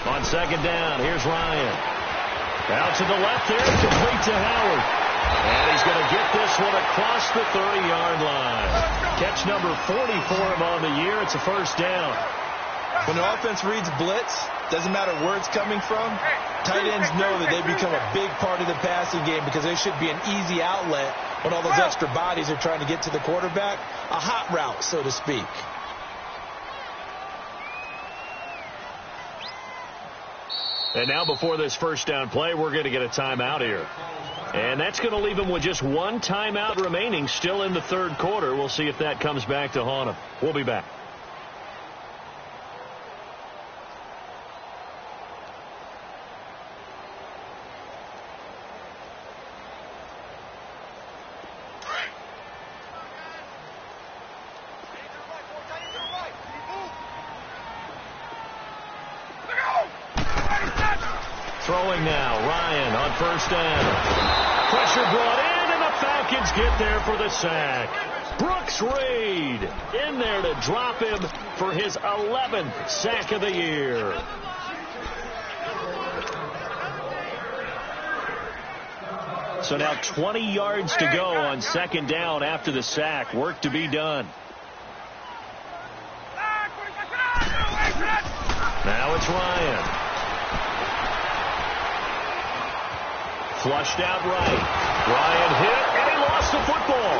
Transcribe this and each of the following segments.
On second down, here's Ryan. Out to the left there, complete to Howard. And he's going to get this one across the 30-yard line. Catch number 40 for him on the year. It's a first down. When the offense reads blitz, doesn't matter where it's coming from, tight ends know that they become a big part of the passing game because they should be an easy outlet when all those extra bodies are trying to get to the quarterback. A hot route, so to speak. And now before this first down play, we're going to get a timeout here. And that's going to leave him with just one timeout remaining still in the third quarter. We'll see if that comes back to haunt him. We'll be back. Throwing now, Ryan on first down. Pressure brought in, and the Falcons get there for the sack. Brooks Reed in there to drop him for his 11th sack of the year. So now 20 yards to go on second down after the sack. Work to be done. Now it's Ryan. Flushed out right. Ryan hit, and he lost the football.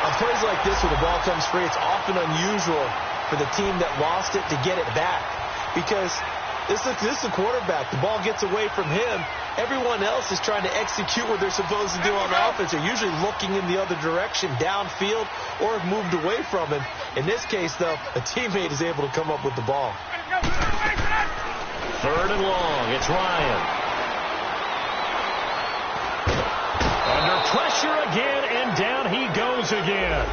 On plays like this where the ball comes free, it's often unusual for the team that lost it to get it back. Because this is a quarterback. The ball gets away from him. Everyone else is trying to execute what they're supposed to do on offense. They're usually looking in the other direction, downfield, or have moved away from him. In this case, though, a teammate is able to come up with the ball. Third and long. It's Ryan. Under pressure again, and down he goes again.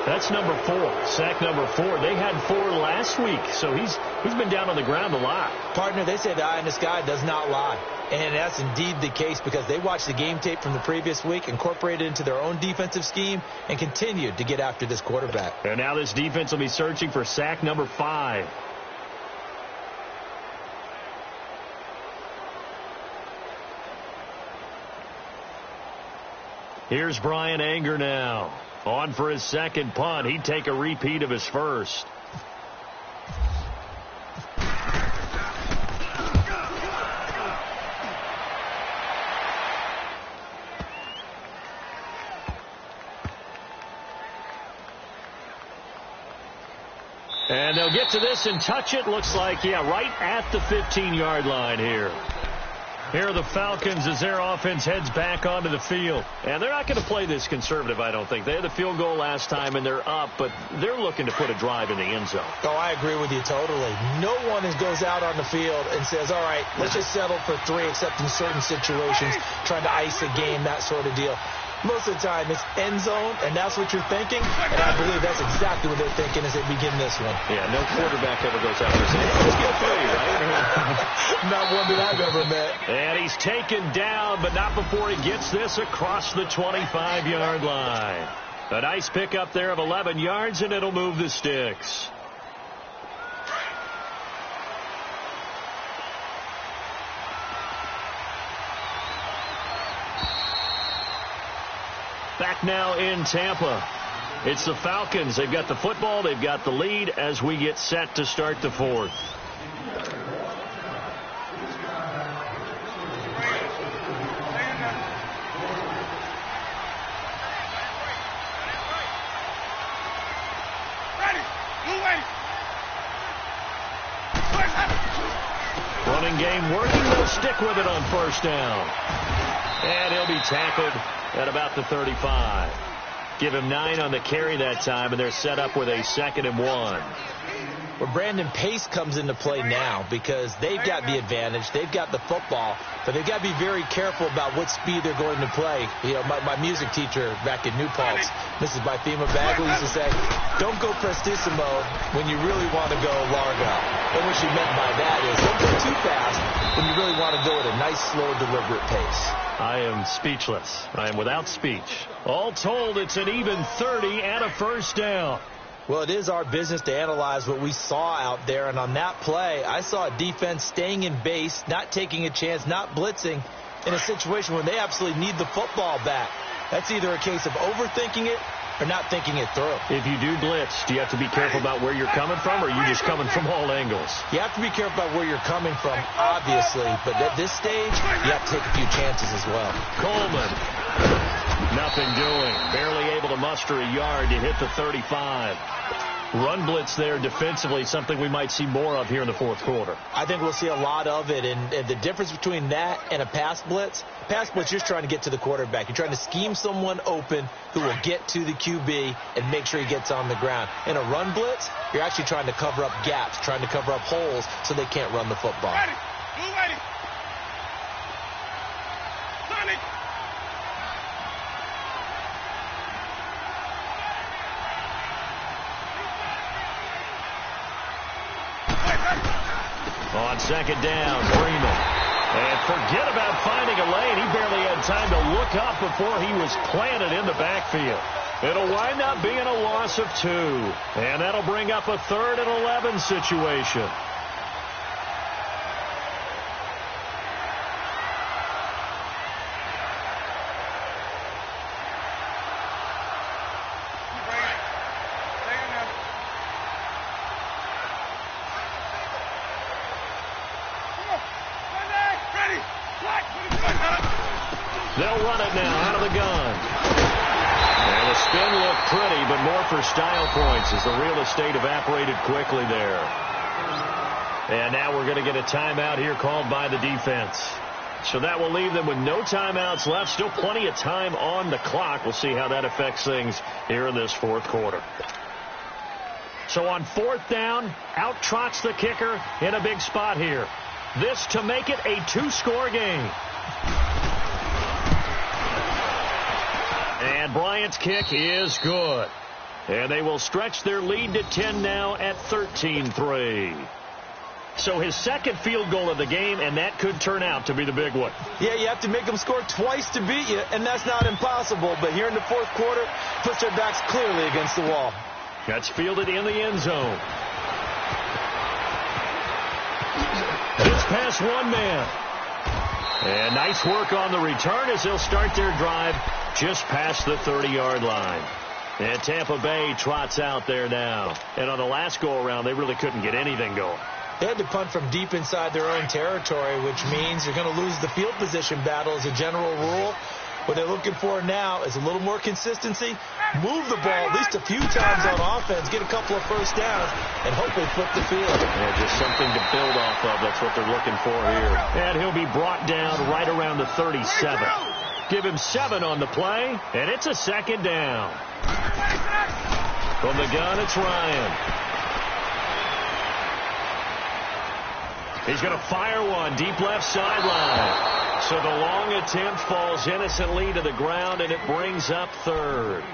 That's number 4, sack number 4. They had 4 last week, so he's been down on the ground a lot. Partner, they say the eye in the sky does not lie. And that's indeed the case because they watched the game tape from the previous week, incorporated it into their own defensive scheme, and continued to get after this quarterback. And now this defense will be searching for sack number 5. Here's Brian Anger now. On for his second punt. He'd take a repeat of his first. And they'll get to this and touch it. Looks like, yeah, right at the 15-yard line here. Here are the Falcons as their offense heads back onto the field. And they're not going to play this conservative, I don't think. They had the field goal last time, and they're up, but they're looking to put a drive in the end zone. Oh, I agree with you totally. No one goes out on the field and says, all right, let's just settle for 3, except in certain situations, trying to ice a game, that sort of deal. Most of the time, it's end zone, and that's what you're thinking. And I believe that's exactly what they're thinking as they begin this one. Yeah, no quarterback ever goes out there saying, let's get 3, right? Not one that I've ever met. And he's taken down, but not before he gets this across the 25-yard line. A nice pickup there of 11 yards, and it'll move the sticks. Back now in Tampa. It's the Falcons. They've got the football. They've got the lead as we get set to start the fourth. Running game working. They'll stick with it on first down. And he'll be tackled at about the 35. Give him 9 on the carry that time, and they're set up with a 2nd and 1. Well, Brandon, pace comes into play now because they've got the advantage. They've got the football, but they've got to be very careful about what speed they're going to play. You know, my music teacher back in New Paltz, Mrs. Bythema Bagley, used to say, don't go prestissimo when you really want to go largo. And what she meant by that is don't go too fast when you really want to go at a nice, slow, deliberate pace. I am speechless. I am without speech. All told, it's an even 30 and a first down. Well, it is our business to analyze what we saw out there, and on that play, I saw a defense staying in base, not taking a chance, not blitzing in a situation where they absolutely need the football back. That's either a case of overthinking it or not thinking it through. If you do blitz, do you have to be careful about where you're coming from, or are you just coming from all angles? You have to be careful about where you're coming from, obviously, but at this stage, you have to take a few chances as well. Coleman, nothing doing. Barely able to muster a yard to hit the 35. Run blitz there defensively, something we might see more of here in the fourth quarter. I think we'll see a lot of it, and the difference between that and a pass blitz, you're just trying to get to the quarterback. You're trying to scheme someone open who will get to the QB and make sure he gets on the ground. In a run blitz, you're actually trying to cover up gaps, trying to cover up holes so they can't run the football. Ready. Blue ready. Sonic. On second down, Freeman. And forget about finding a lane. He barely had time to look up before he was planted in the backfield. It'll wind up being a loss of 2. And that'll bring up a 3rd and 11 situation. They'll run it now out of the gun. And the spin looked pretty, but more for style points as the real estate evaporated quickly there. And now we're going to get a timeout here called by the defense. So that will leave them with no timeouts left. Still plenty of time on the clock. We'll see how that affects things here in this fourth quarter. So on 4th down, out trots the kicker in a big spot here. This to make it a 2-score game. And Bryant's kick is good. And they will stretch their lead to 10 now at 13-3. So his second field goal of the game, and that could turn out to be the big one. Yeah, you have to make them score twice to beat you, and that's not impossible. But here in the fourth quarter, puts their backs clearly against the wall. That's fielded in the end zone. It's past one man. And nice work on the return as they'll start their drive just past the 30-yard line. And Tampa Bay trots out there now. And on the last go-around, they really couldn't get anything going. They had to punt from deep inside their own territory, which means you're going to lose the field position battle as a general rule. What they're looking for now is a little more consistency, move the ball at least a few times on offense, get a couple of first downs, and hopefully flip the field. Yeah, just something to build off of. That's what they're looking for here. And he'll be brought down right around the 37. Give him 7 on the play, and it's a second down. From the gun, it's Ryan. He's going to fire one deep left sideline. So the long attempt falls innocently to the ground, and it brings up 3rd.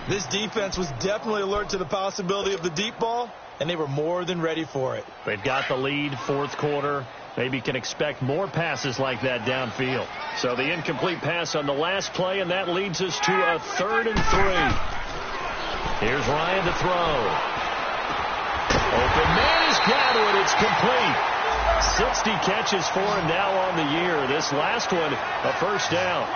This defense was definitely alert to the possibility of the deep ball, and they were more than ready for it. They've got the lead, fourth quarter. Maybe can expect more passes like that downfield. So the incomplete pass on the last play, and that leads us to a 3rd and 3. Here's Ryan to throw. Open man has got it. It's complete. 60 catches for him now on the year. This last one, a first down.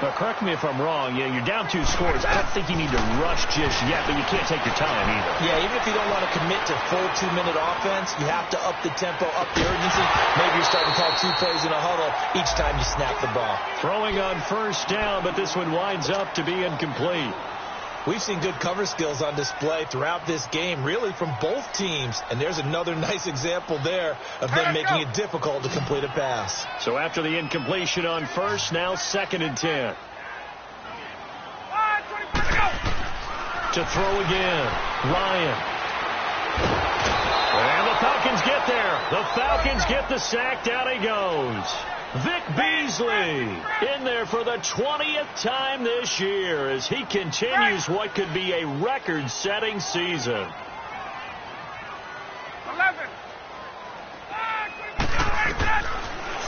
But correct me if I'm wrong. Yeah, you're down 2 scores. I don't think you need to rush just yet, but you can't take your time either. Yeah, even if you don't want to commit to full 2-minute offense, you have to up the tempo, up the urgency. Maybe you're starting to call 2 plays in a huddle each time you snap the ball. Throwing on first down, but this one winds up to be incomplete. We've seen good cover skills on display throughout this game, really from both teams. And there's another nice example there of them making it difficult to complete a pass. So after the incompletion on first, now 2nd and 10. To throw again, Ryan. And the Falcons get there. The Falcons get the sack. Down he goes. Vic Beasley in there for the 20th time this year as he continues what could be a record-setting season. 11.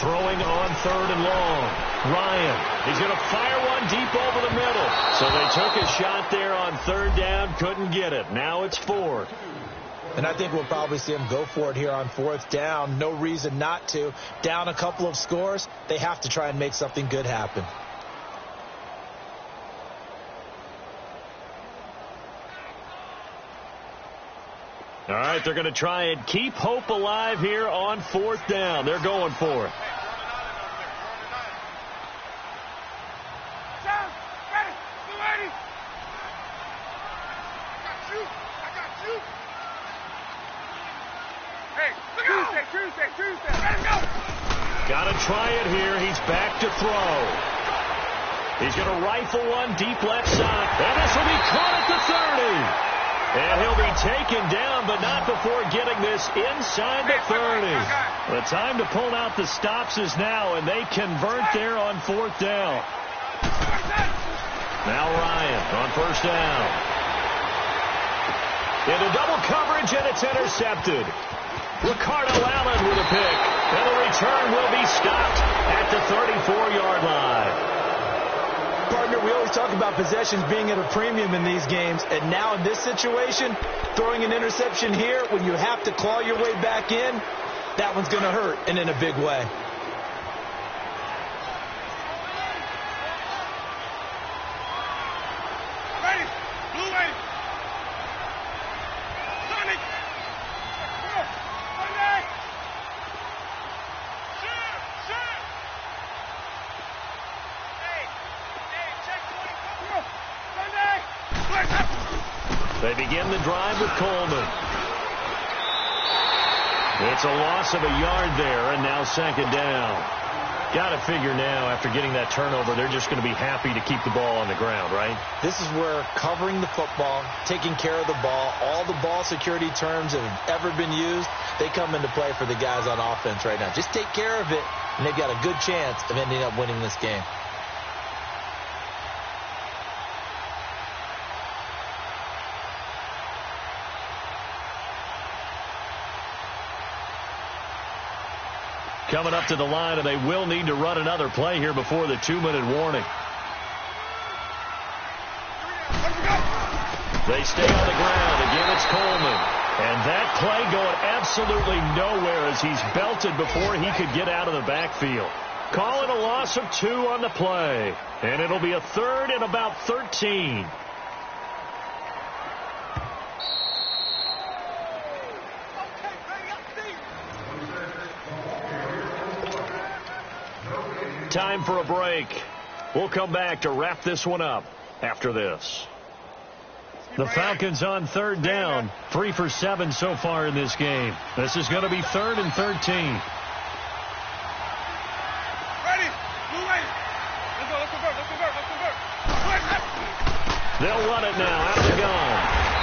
Throwing on 3rd and long. Ryan, he's going to fire one deep over the middle. So they took a shot there on 3rd down, couldn't get it. Now it's 4th. And I think we'll probably see him go for it here on 4th down. No reason not to. Down a couple of scores, they have to try and make something good happen. All right, they're going to try and keep hope alive here on 4th down. They're going for it. Tuesday. Let's go. Got to try it here. He's back to throw. He's going to rifle one deep left side. And this will be caught at the 30. And he'll be taken down, but not before getting this inside the 30. The time to pull out the stops is now, and they convert there on 4th down. Now Ryan on 1st down. Into double coverage, and it's intercepted. Ricardo Allen with a pick. And the return will be stopped at the 34-yard line. Partner, we always talk about possessions being at a premium in these games, and now in this situation, throwing an interception here when you have to claw your way back in, that one's going to hurt, and in a big way. Ready. Blue ready. Sonic. Sunday. Shoot. They begin the drive with Coleman. It's a loss of a yard there, and now 2nd down. Got to figure now, after getting that turnover, they're just going to be happy to keep the ball on the ground, right? This is where covering the football, taking care of the ball, all the ball security terms that have ever been used, they come into play for the guys on offense right now. Just take care of it, and they've got a good chance of ending up winning this game. Coming up to the line, and they will need to run another play here before the 2-minute warning. They stay on the ground. Again, it's Coleman. And that play going absolutely nowhere as he's belted before he could get out of the backfield. Call it a loss of 2 on the play. And it'll be a 3rd and about 13. Time for a break. We'll come back to wrap this one up after this. The Falcons on 3rd down. 3 for 7 so far in this game. This is going to be 3rd and 13. Ready. Blue ready. Let's convert. They'll run it now out of the gun.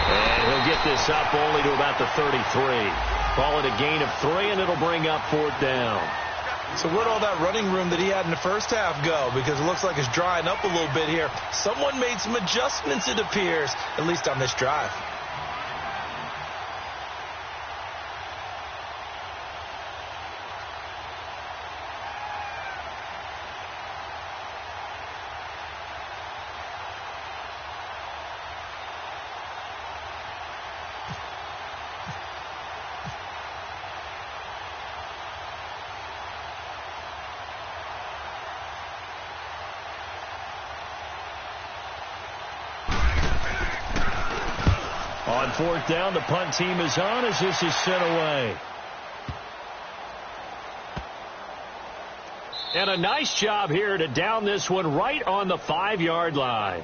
And he'll get this up only to about the 33. Call it a gain of 3, and it'll bring up 4th down. So where'd all that running room that he had in the first half go? Because it looks like it's drying up a little bit here. Someone made some adjustments, it appears, at least on this drive. On 4th down, the punt team is on as this is sent away. And a nice job here to down this one right on the 5-yard line.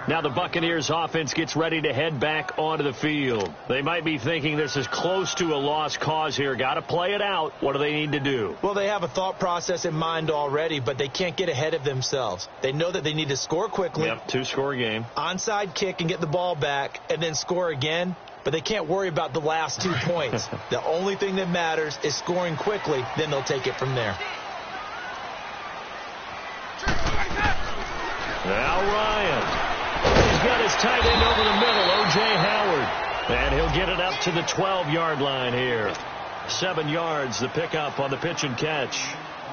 Now the Buccaneers offense gets ready to head back onto the field. They might be thinking this is close to a lost cause here. Got to play it out. What do they need to do? Well, they have a thought process in mind already, but they can't get ahead of themselves. They know that they need to score quickly. Yep, 2-score game. Onside kick and get the ball back and then score again. But they can't worry about the last 2 points. The only thing that matters is scoring quickly. Then they'll take it from there. Now Ryan. He's got his tight end over the middle, O.J. Howard. And he'll get it up to the 12-yard line here. 7 yards, the pickup on the pitch and catch.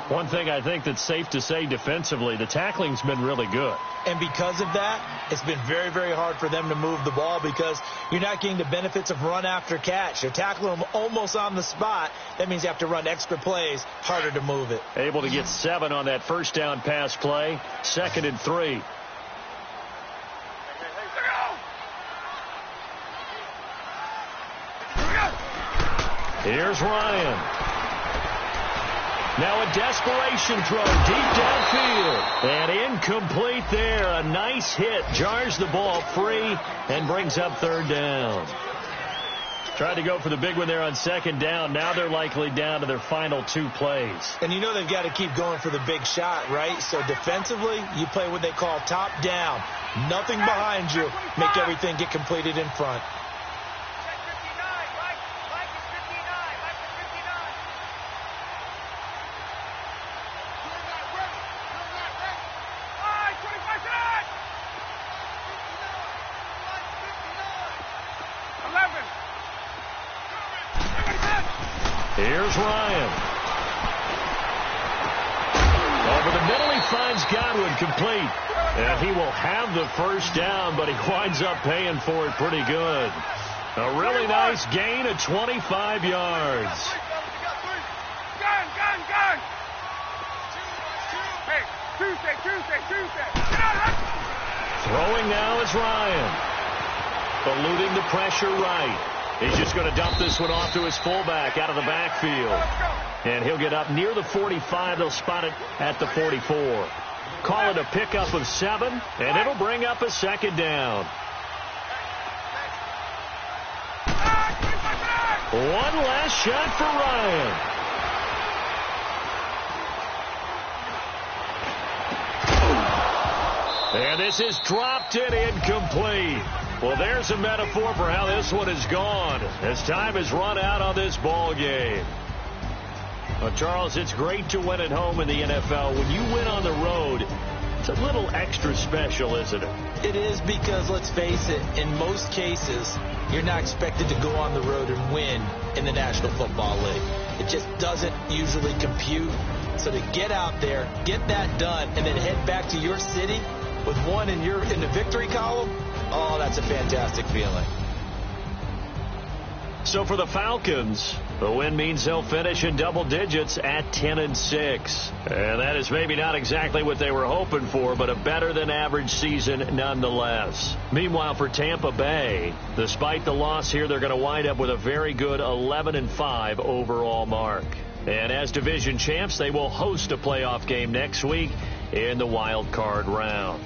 One thing I think that's safe to say defensively, the tackling's been really good. And because of that, it's been very, very hard for them to move the ball because you're not getting the benefits of run after catch. You're tackling them almost on the spot. That means you have to run extra plays, harder to move it. Able to get 7 on that first down pass play. 2nd and 3. Here's Ryan. Now a desperation throw deep downfield. And incomplete there. A nice hit. Jars the ball free and brings up 3rd down. Tried to go for the big one there on 2nd down. Now they're likely down to their final 2 plays. And you know they've got to keep going for the big shot, right? So defensively, you play what they call top down. Nothing behind you. Make everything get completed in front. Here's Ryan. Over the middle, he finds Godwin complete. And he will have the first down, but he winds up paying for it pretty good. A really nice gain of 25 yards. Gun! Hey, Tuesday. Throwing now is Ryan. Eluding the pressure right. He's just going to dump this one off to his fullback out of the backfield. And he'll get up near the 45. They'll spot it at the 44. Call it a pickup of 7, and it'll bring up a 2nd down. One last shot for Ryan. And this is dropped and incomplete. Well, there's a metaphor for how this one is gone as time has run out on this ball game. Well, Charles, it's great to win at home in the NFL. When you win on the road, it's a little extra special, isn't it? It is because, let's face it, in most cases, you're not expected to go on the road and win in the National Football League. It just doesn't usually compute. So to get out there, get that done, and then head back to your city with one in the victory column, oh, that's a fantastic feeling. So for the Falcons, the win means they'll finish in double digits at 10-6. And that is maybe not exactly what they were hoping for, but a better than average season nonetheless. Meanwhile, for Tampa Bay, despite the loss here, they're going to wind up with a very good 11-5 overall mark. And as division champs, they will host a playoff game next week in the wild card round.